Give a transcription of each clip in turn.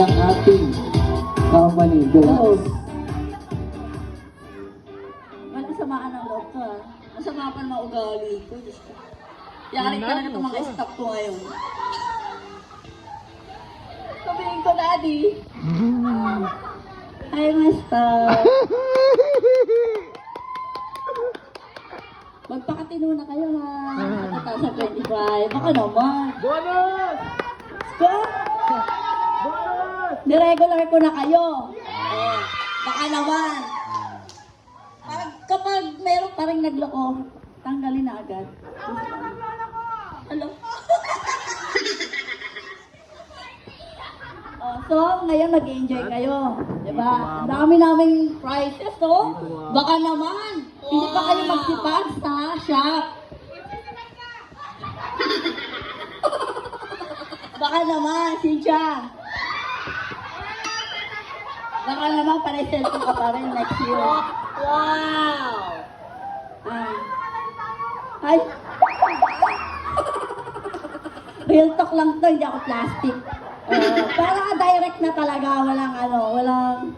ang ating company. Wala samaan ng loob ko, ah. Masama pa naman ugali ko. Yari talaga itong mga stock ko ngayon. Sabihin ko, Daddy. Hi, Master. Magpakatino na kayo, ha. 2025. Baka naman. Bonus! Ko? Bonus! Niregular ko na kayo. Baka naman. Kapag meron pa rin nagloko, tanggalin na agad. Hello? So, ngayon mag-enjoy kayo. Diba? Ang dami naming prizes, so. Baka naman, hindi pa kayo magsipag sa shop. Baka naman, Cynthia. Baka naman, panay cellphone ka pa rin next year. Wow! Ay! Real talk lang to, hindi ako plastic. Para direct na talaga, walang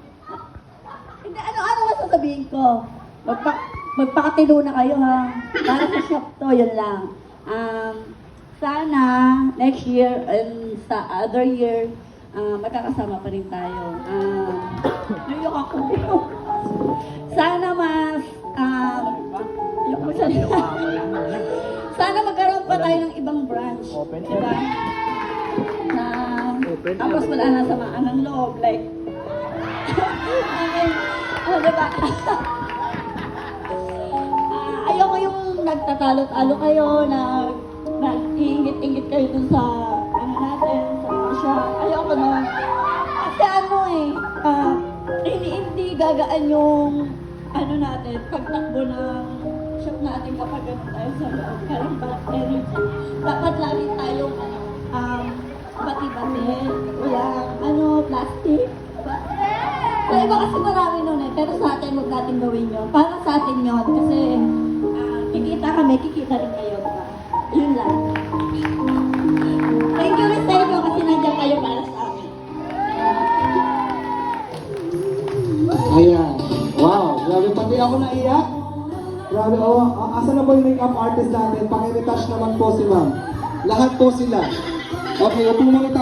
hindi, ano masasabihin ko? Magpakatino na kayo, ha? Para sa shop to, yun lang. Sana, next year, and sa other year, magkakasama pa rin tayo. Nuyok ako. Sana mas, sana magkaroon pa tayo ng ibang branch. Diba? Tapos wala na samaan ng loob, like, diba? Ayoko yung nagtatalo-talo kayo, nag-iingit-ingit kayo dun sa, natin, sa shop. Ayoko na. Kasi hindi gagaan yung, natin, pagtakbo ng shop natin kapag ganun tayo sa loob. Karoon pa energy. Dapat lagi tayong, bati-bati, walang, plastic. Sa iba kasi marami nun eh, pero sa atin huwag natin gawin yun. Para sa atin yun, kasi kikita kami, kikita rin kayo, diba? Yun lang. Thank you rin sa inyo kasi nandiyan kayo para sa amin. Ayan. Wow, grabe, pati ako naiyak. Grabe, asan na po yung makeup artist natin? Paki-retouch naman po si ma'am. Lahat po sila. Okay, upo muna tayo.